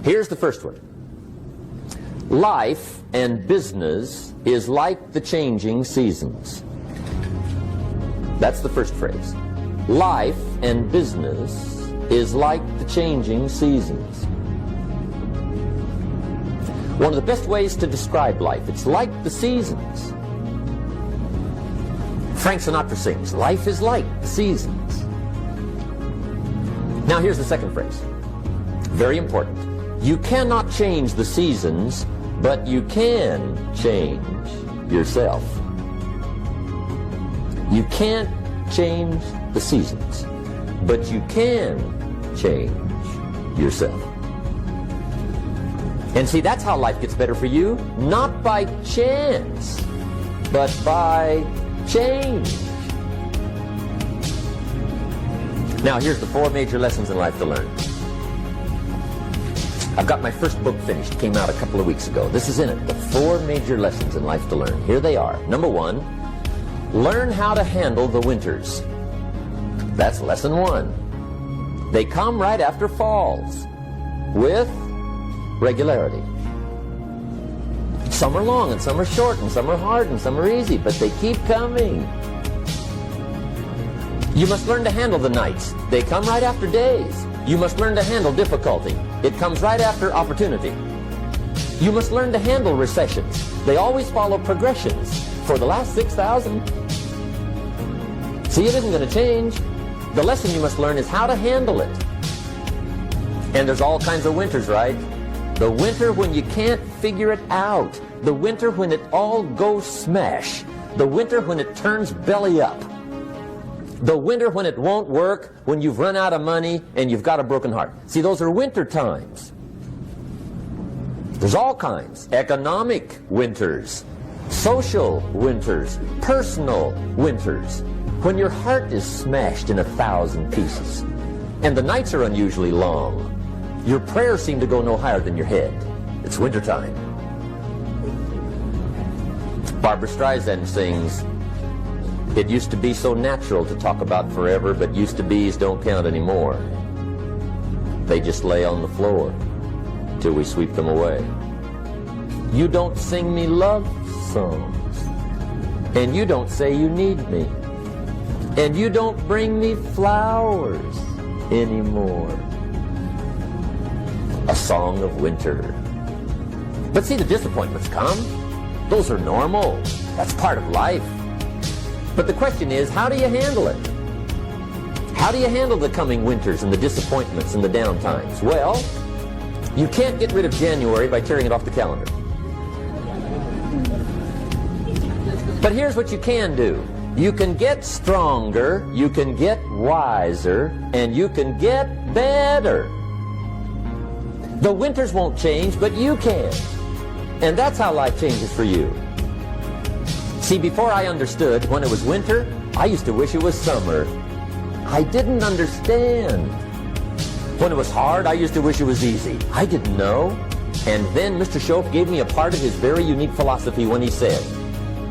Here's the first one. Life and business is like the changing seasons. That's the first phrase. Life and business is like the changing seasons. One of the best ways to describe life, it's like the seasons. Frank Sinatra sings, life is like the seasons. Now here's the second phrase. Very important. You cannot change the seasons, but you can change yourself. You can't change the seasons, but you can change yourself. And see, that's how life gets better for you, not by chance, but by change. Now, here's the 4 major lessons in life to learn. I've got my first book finished. Came out a couple of weeks ago. This is in it. The 4 major lessons in life to learn. Here they are. Number 1, learn how to handle the winters. That's lesson 1. They come right after falls with regularity. Some are long and some are short and some are hard and some are easy, but they keep coming. You must learn to handle the nights. They come right after days. You must learn to handle difficulty. It comes right after opportunity. You must learn to handle recessions. They always follow progressions. For the last 6,000. See, it isn't going to change. The lesson you must learn is how to handle it. And there's all kinds of winters, right? The winter when you can't figure it out. The winter when it all goes smash. The winter when it turns belly up. The winter when it won't work, when you've run out of money and you've got a broken heart. See, those are winter times. There's all kinds. Economic winters, social winters, personal winters. When your heart is smashed in 1,000 pieces and the nights are unusually long, your prayers seem to go no higher than your head. It's wintertime. Barbra Streisand sings, it used to be so natural to talk about forever, but used to be's don't count anymore. They just lay on the floor till we sweep them away. You don't sing me love songs, and you don't say you need me, and you don't bring me flowers anymore. A song of winter. But see, the disappointments come. Those are normal. That's part of life. But the question is, how do you handle it? How do you handle the coming winters and the disappointments and the downtimes? Well, you can't get rid of January by tearing it off the calendar. But here's what you can do. You can get stronger, you can get wiser, and you can get better. The winters won't change, but you can. And that's how life changes for you. See, before I understood, when it was winter, I used to wish it was summer. I didn't understand. When it was hard, I used to wish it was easy. I didn't know. And then Mr. Schoaf gave me a part of his very unique philosophy when he said,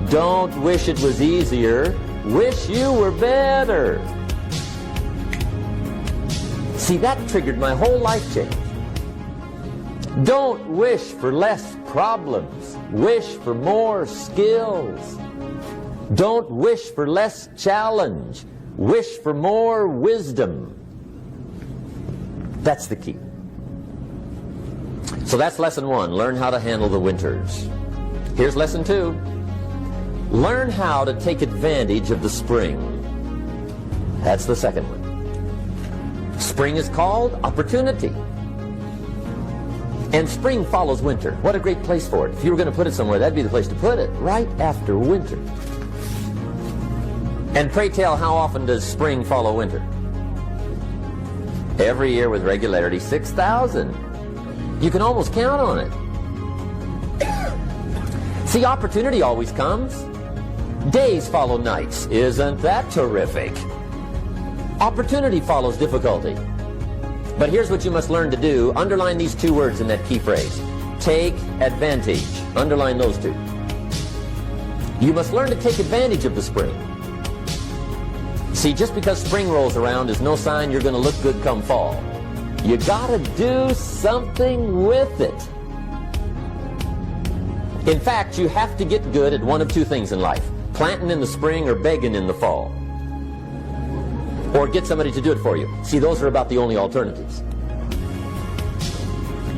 don't wish it was easier, wish you were better. See, that triggered my whole life change. Don't wish for less problems, wish for more skills. Don't wish for less challenge, wish for more wisdom. That's the key. So that's lesson 1, learn how to handle the winters. Here's lesson 2, learn how to take advantage of the spring. That's the second one. Spring is called opportunity. And spring follows winter. What a great place for it. If you were going to put it somewhere, that'd be the place to put it, right after winter. And pray tell, how often does spring follow winter? Every year with regularity, 6,000. You can almost count on it. See, opportunity always comes. Days follow nights. Isn't that terrific? Opportunity follows difficulty. But here's what you must learn to do. Underline these 2 words in that key phrase. Take advantage. Underline those 2. You must learn to take advantage of the spring. See, just because spring rolls around is no sign you're going to look good come fall. You gotta do something with it. In fact, you have to get good at one of two things in life: planting in the spring or begging in the fall. Or get somebody to do it for you. See, those are about the only alternatives.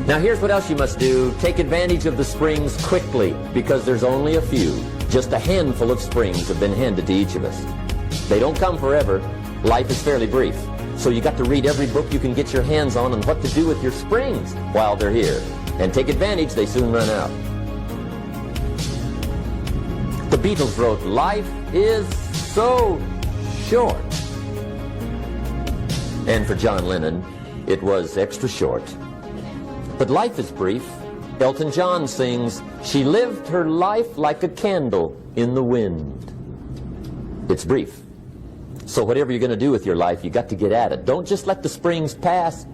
Now here's what else you must do. Take advantage of the springs quickly, because there's only a few. Just a handful of springs have been handed to each of us. They don't come forever. Life is fairly brief. So you got to read every book you can get your hands on what to do with your springs while they're here. And take advantage, they soon run out. The Beatles wrote, "Life is so short." And for John Lennon, it was extra short. But life is brief. Elton John sings, "She lived her life like a candle in the wind." It's brief. So whatever you're going to do with your life, you got to get at it. Don't just let the springs pass.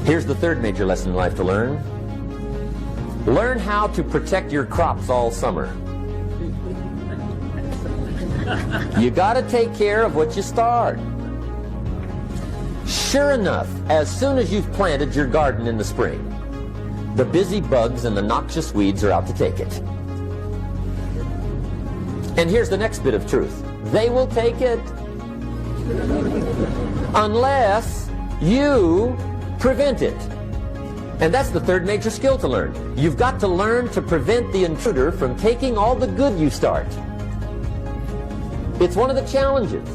Here's the third major lesson in life to learn. Learn how to protect your crops all summer. You got to take care of what you start. Sure enough, as soon as you've planted your garden in the spring, the busy bugs and the noxious weeds are out to take it. And here's the next bit of truth. They will take it unless you prevent it. And that's the third major skill to learn. You've got to learn to prevent the intruder from taking all the good you start. It's one of the challenges.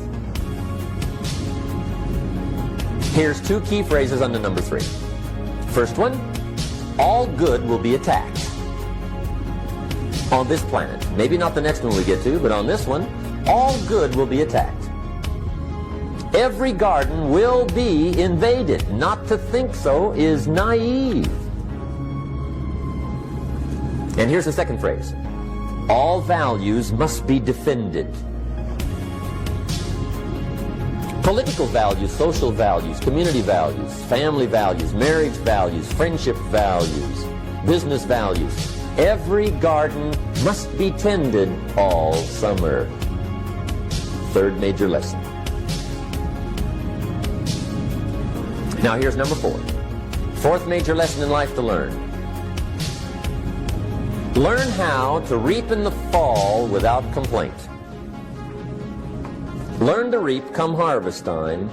Here's two key phrases under number 3. First one, all good will be attacked. On this planet. Maybe not the next one we get to, but on this one, all good will be attacked. Every garden will be invaded. Not to think so is naive. And here's the second phrase. All values must be defended. Political values, social values, community values, family values, marriage values, friendship values, business values. Every garden must be tended all summer. Third major lesson. Now here's number 4. Fourth major lesson in life to learn. Learn how to reap in the fall without complaint. Learn to reap come harvest time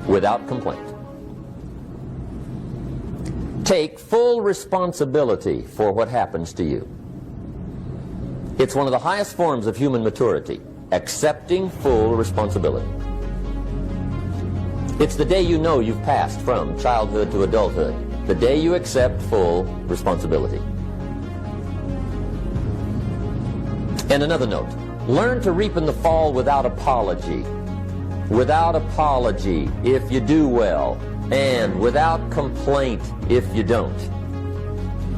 without complaint. Take full responsibility for what happens to you. It's one of the highest forms of human maturity, accepting full responsibility. It's the day you know you've passed from childhood to adulthood, the day you accept full responsibility. And another note, learn to reap in the fall without apology. Without apology if you do well, and without complaint if you don't.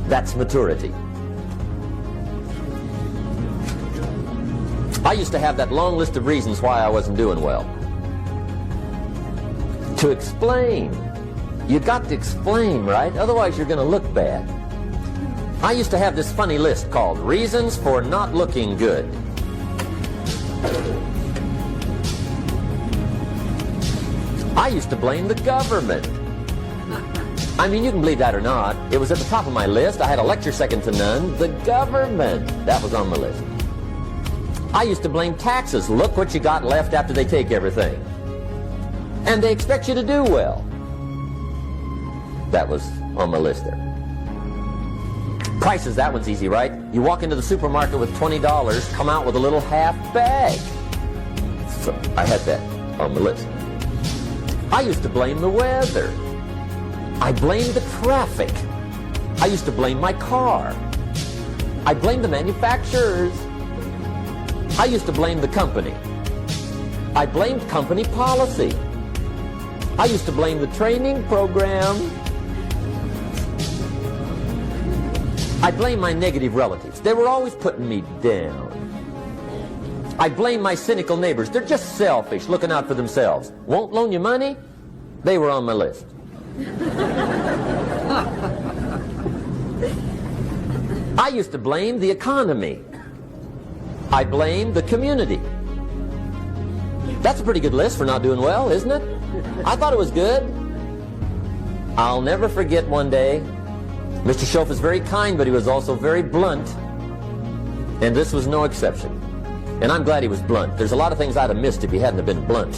That's maturity. I used to have that long list of reasons why I wasn't doing well. To explain. You got to explain, right? Otherwise you're going to look bad. I used to have this funny list called Reasons for Not Looking Good. I used to blame the government. I mean, you can believe that or not. It was at the top of my list. I had a lecture second to none. The government. That was on my list. I used to blame taxes. Look what you got left after they take everything. And they expect you to do well. That was on my list there. Prices, that one's easy, right? You walk into the supermarket with $20, come out with a little half bag. So I had that on my list. I used to blame the weather. I blamed the traffic. I used to blame my car. I blamed the manufacturers. I used to blame the company. I blamed company policy. I used to blame the training program. I blame my negative relatives. They were always putting me down. I blame my cynical neighbors. They're just selfish, looking out for themselves. Won't loan you money? They were on my list. I used to blame the economy. I blamed the community. That's a pretty good list for not doing well, isn't it? I thought it was good. I'll never forget one day, Mr. Schoaf was very kind, but he was also very blunt. And this was no exception. And I'm glad he was blunt. There's a lot of things I'd have missed if he hadn't have been blunt.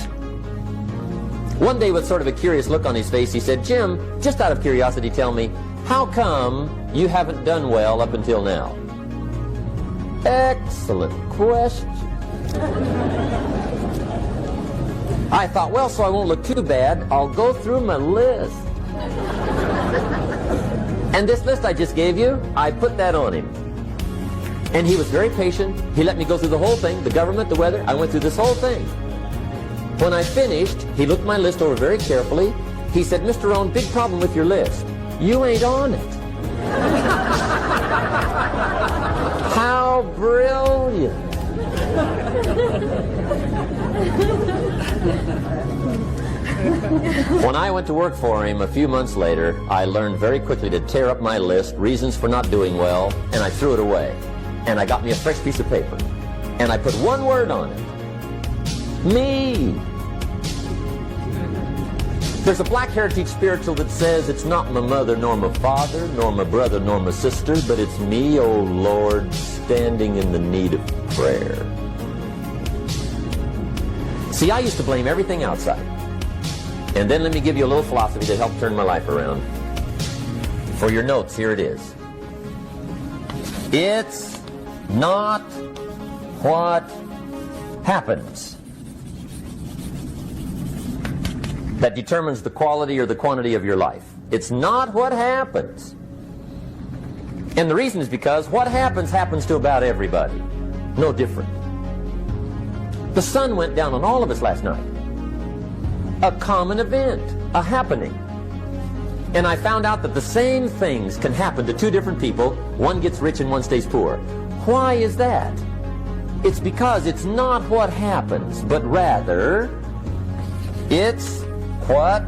One day, with sort of a curious look on his face, he said, Jim, just out of curiosity, tell me, how come you haven't done well up until now? Excellent question. I thought, well, so I won't look too bad, I'll go through my list. And this list I just gave you, I put that on him. And he was very patient. He let me go through the whole thing, the government, the weather. I went through this whole thing. When I finished, he looked my list over very carefully. He said, Mr. Rohn, big problem with your list. You ain't on it. How brilliant. When I went to work for him a few months later, I learned very quickly to tear up my list, reasons for not doing well, and I threw it away. And I got me a fresh piece of paper. And I put one word on it. Me. There's a Black Heritage spiritual that says, it's not my mother nor my father, nor my brother nor my sister, but it's me, oh Lord, standing in the need of prayer. See, I used to blame everything outside. And then let me give you a little philosophy to help turn my life around. For your notes, here it is. It's not what happens that determines the quality or the quantity of your life. It's not what happens. And the reason is because what happens to about everybody. No different. The sun went down on all of us last night. A common event, a happening. And I found out that the same things can happen to two different people. One gets rich and one stays poor. Why is that? It's because it's not what happens, but rather it's what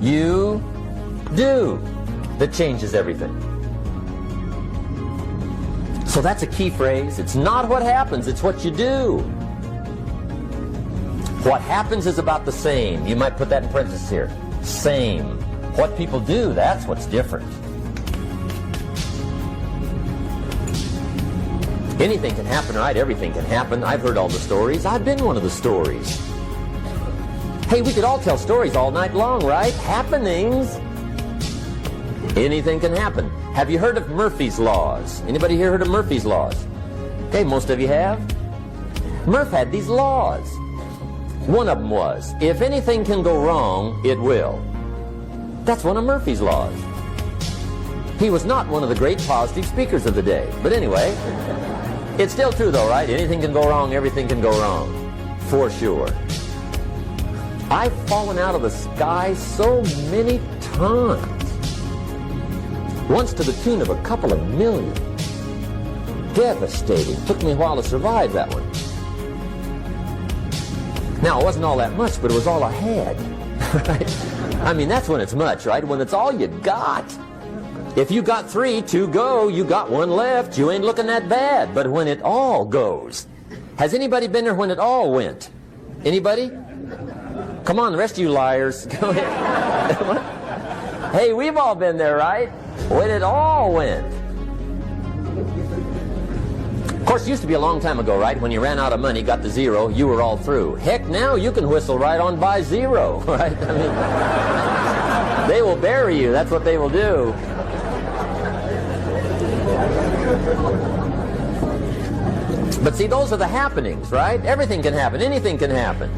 you do that changes everything. So that's a key phrase. It's not what happens, it's what you do. What happens is about the same. You might put that in parentheses here. Same. What people do, that's what's different. Anything can happen, right? Everything can happen. I've heard all the stories. I've been one of the stories. Hey, we could all tell stories all night long, right? Happenings. Anything can happen. Have you heard of Murphy's Laws? Anybody here heard of Murphy's Laws? Okay, most of you have. Murph had these laws. One of them was, if anything can go wrong, it will. That's one of Murphy's laws. He was not one of the great positive speakers of the day. But anyway, it's still true though, right? Anything can go wrong, everything can go wrong. For sure. I've fallen out of the sky so many times. Once to the tune of a couple of million. Devastating. Took me a while to survive that one. Now, it wasn't all that much, but it was all I had. Right? I mean, that's when it's much, right? When it's all you got. If you got 3, 2 go, you got 1 left, you ain't looking that bad. But when it all goes. Has anybody been there when it all went? Anybody? Come on, the rest of you liars. Go ahead. Hey, we've all been there, right? When it all went. Of course, it used to be a long time ago, right? When you ran out of money, got to zero, you were all through. Heck, now you can whistle right on by zero, right? I mean, they will bury you. That's what they will do. But see, those are the happenings, right? Everything can happen. Anything can happen.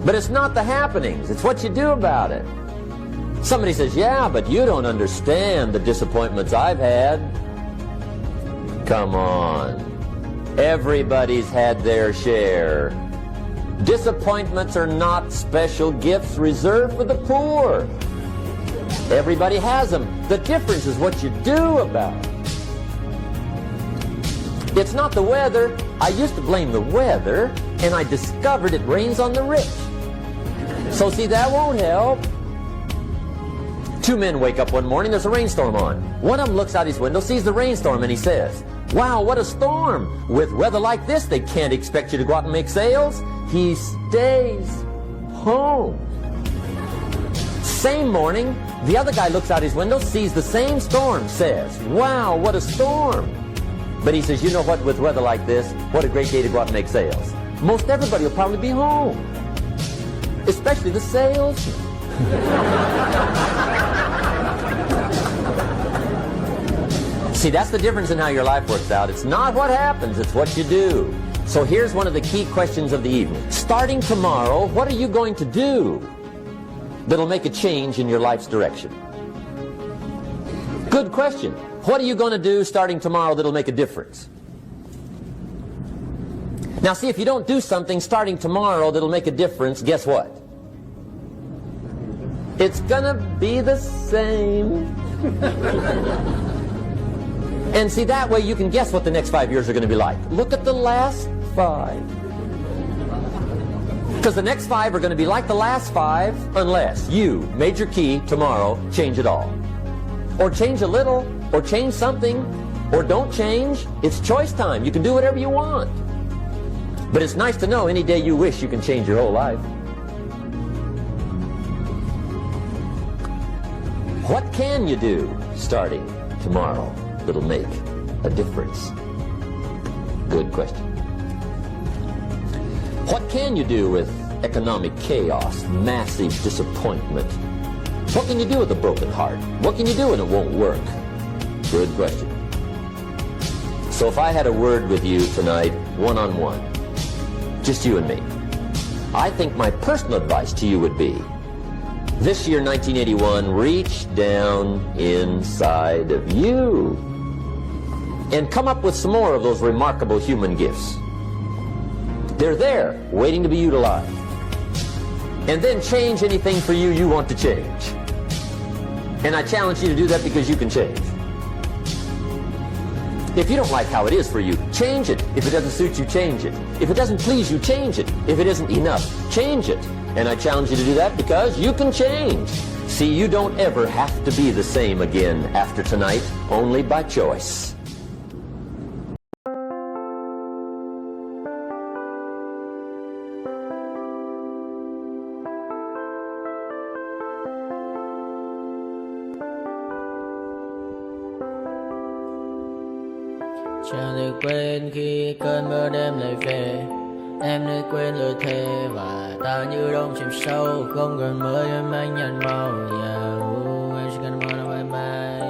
But it's not the happenings. It's what you do about it. Somebody says, yeah, but you don't understand the disappointments I've had. Come on. Everybody's had their share. Disappointments are not special gifts reserved for the poor. Everybody has them. The difference is what you do about it. It's not the weather. I used to blame the weather, and I discovered it rains on the rich. So see, that won't help. 2 men wake up one morning, there's a rainstorm on. One of them looks out his window, sees the rainstorm, and he says, Wow, what a storm. With weather like this, they can't expect you to go out and make sales. He stays home. Same morning, the other guy looks out his window, sees the same storm, says, wow, what a storm. But he says, you know what, with weather like this, what a great day to go out and make sales. Most everybody will probably be home, especially the salesman. See, that's the difference in how your life works out. It's not what happens, it's what you do. So here's one of the key questions of the evening. Starting tomorrow, what are you going to do that'll make a change in your life's direction? Good question. What are you going to do starting tomorrow that'll make a difference? Now see, if you don't do something starting tomorrow that'll make a difference, guess what? It's gonna be the same. And see, that way you can guess what the next 5 years are going to be like. Look at the last 5. Because the next 5 are going to be like the last 5 unless you, major key, tomorrow, change it all. Or change a little, or change something, or don't change. It's choice time. You can do whatever you want. But it's nice to know any day you wish you can change your whole life. What can you do starting tomorrow that'll make a difference? Good question. What can you do with economic chaos, massive disappointment? What can you do with a broken heart? What can you do when it won't work? Good question. So if I had a word with you tonight, one-on-one, just you and me, I think my personal advice to you would be, this year, 1981, reach down inside of you and come up with some more of those remarkable human gifts. They're there, waiting to be utilized. And then change anything for you you want to change. And I challenge you to do that because you can change. If you don't like how it is for you, change it. If it doesn't suit you, change it. If it doesn't please you, change it. If it isn't enough, change it. And I challenge you to do that because you can change. See, you don't ever have to be the same again after tonight, only by choice. Chẳng được quên khi cơn mưa đêm lại về. Em đã quên lời thề và ta như đông chìm sâu. Không gần mới em anh nhận màu. Em chỉ cần mơ đâu em ai.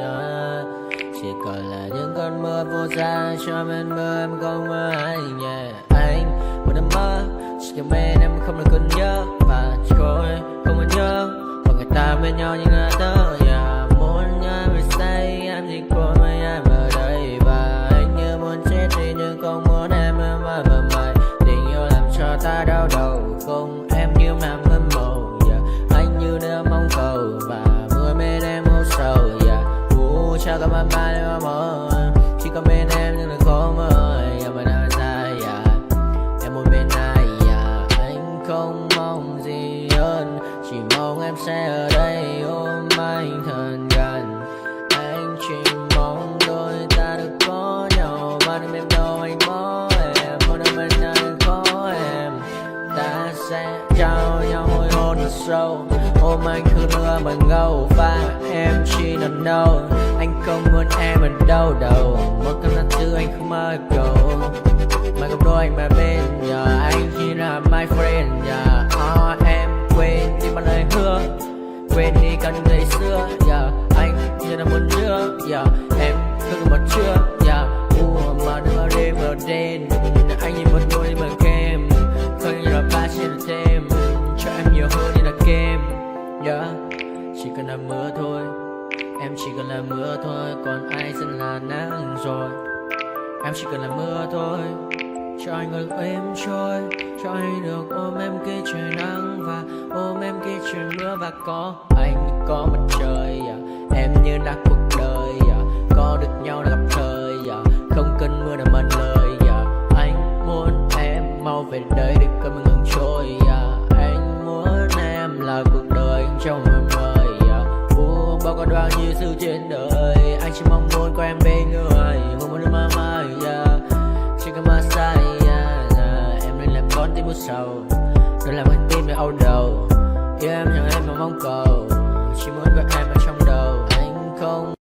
Chỉ còn là những cơn mưa vô giá. Cho bên mơ em không mơ anh. Anh một đêm mơ. Chỉ cần bên em không được cần nhớ. Và trôi không muốn nhớ. Và người ta bên nhau như ngã tớ. Muốn nhớ về say em chỉ còn với em ở đây. Và anh như muốn chết đi nhưng không muốn em mãi và mãi. Tình yêu làm cho ta đau đầu. Không em như nằm hâm mộ. Anh như đang mong cầu. Và mưa bên em hô sầu. Chào các bạn ba em mơ. Chỉ có bên em nhưng là khó mơ. Em ở nơi dài. Em muốn bên ai. Anh không mong gì hơn. Chỉ mong em sẽ ở đây ôm anh thật gần. Anh chỉ mong đôi ta được có nhau. Và đêm em đâu anh có em. Một đêm bên anh có em. Ta sẽ trao nhau môi hôn thật sâu. Ôm anh cứ mưa bằng ngâu. Và em chỉ nằm đâu. Anh không muốn em ở đâu đâu. Một cơn gió thứ anh không mơ cầu. Mà không đôi anh mà bên giờ. Anh chỉ là my friend. Em quên đi bao lời hứa. Quên đi cả những ngày xưa. Anh chỉ là muốn nhớ. Em cứ một chưa. Mà đưa đêm ở đêm. Anh nhìn một đôi mà kem. Không như là ba chỉ là thêm. Cho em nhiều hơn như là kem. Chỉ cần là mưa thôi. Em chỉ cần là mưa thôi. Còn ai sẽ là nắng rồi. Em chỉ cần là mưa thôi. Cho anh được êm trôi. Cho anh được ôm em khi trời nắng. Và ôm em khi trời mưa. Và có anh có mặt trời. Em như đã cuộc đời. Có được nhau là gặp thời. Không cần mưa để mần lời. Anh muốn em mau về đây để cơn mưa ngừng trôi. Anh muốn em là cuộc đời trong mưa mời. Bao con bao nhiêu sự trên đời. Anh chỉ mong muốn có em bên người. Không muốn mơ mãi. sầu. Đừng làm con tim để âu đầu. Yêu em nhưng em mà mong cầu. Chỉ muốn có em ở trong đầu. Anh không.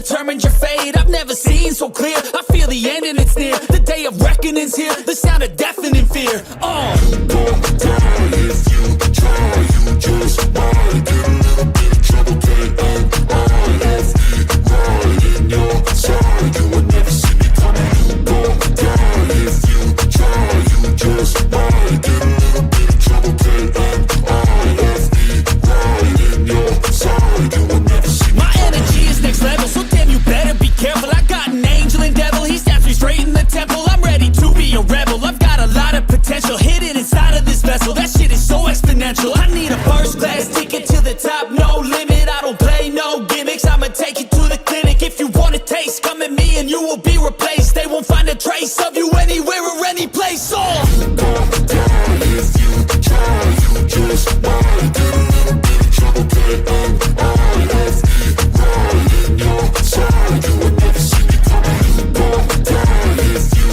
determined your fate. I've never seen so clear. I feel the end and it's near. The day of reckoning's here. The sound of deafening fear. Don't die if you try. You just might get a little bit of trouble. K-N-I-F-E, right in your side. You will never see me coming. Don't die if you try. You just might get a little bit of trouble. K-N-I-F-E, right in your side. You will never see me. My energy is next level, so damn you better be careful. I got an angel and devil, he stabs me straight in the temple. I'm ready to be a rebel, I've got a lot of potential hidden inside of this vessel. That shit is so exponential. I need a first class ticket to the top, no limit. I don't play no gimmicks, I'ma take you to the clinic. If you want a taste, come at me and you will be replaced. They won't find a trace of you anywhere or any place. Don't die if you try. You just might get a little bit of trouble. K-N-I-F-E, right in your side. You will never see me coming. Don't die if you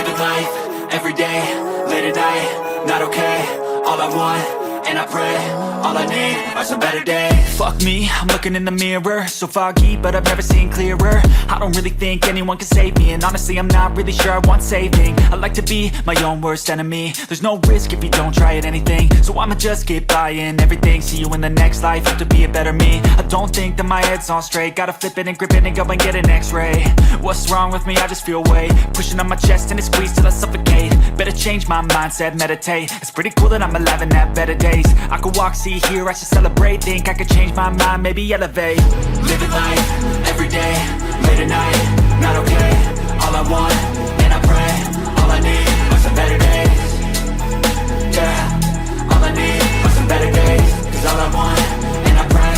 Living life, everyday, late at night, not okay. All I want, and I pray, all I need are some better days. Fuck me, I'm looking in the mirror, so foggy, but I've never seen clearer. I don't really think anyone can save me, and honestly I'm not really sure I want saving. I like to be my own worst enemy. There's no risk if you don't try at anything, so I'ma just get buying everything. See you in the next life, have to be a better me. I don't think that my head's on straight, gotta flip it and grip it and go and get an x-ray. What's wrong with me? I just feel weight pushing on my chest and it squeezes till I suffocate. Better change my mindset, meditate. It's pretty cool that I'm alive and have better days. I could walk, see, hear, I should celebrate. Think I could change my mind, maybe elevate. Living life, everyday, late at night, not okay. All I want, and I pray, all I need are some better days. Yeah, all I need are some better days. Cause all I want, and I pray,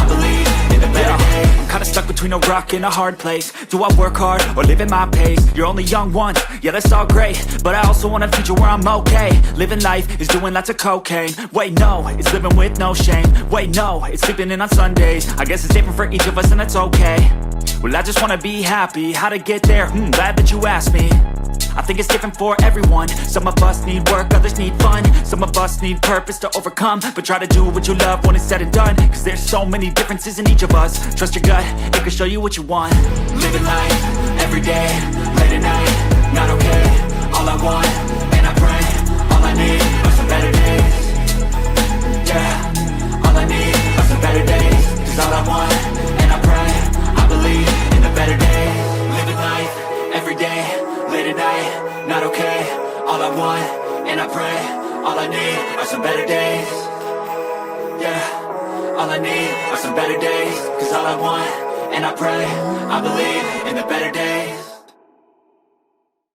I believe in the better days. I'm kinda stuck between a rock and a hard place. Do I work hard or live at my pace? You're only young once, yeah that's all great, but I also want a future where I'm okay. Living life is doing lots of cocaine. Wait no, it's living with no shame. Wait no, it's sleeping in on Sundays. I guess it's different for each of us and that's okay. Well I just wanna be happy, how to get there? Glad that you asked me. I think it's different for everyone. Some of us need work, others need fun. Some of us need purpose to overcome. But try to do what you love when it's said and done. Cause there's so many differences in each of us. Trust your gut, it can show you what you want. Living life, everyday, late at night, not okay. All I want, and I pray, all I need are some better days. Yeah, all I need are some better days. Cause all I want, and I pray, I believe in the better days. Living life, everyday, late at night, not okay. All I want, and I pray, all I need are some better days. Yeah, all I need are some better days. Cause all I want, and I pray, I believe in the better days.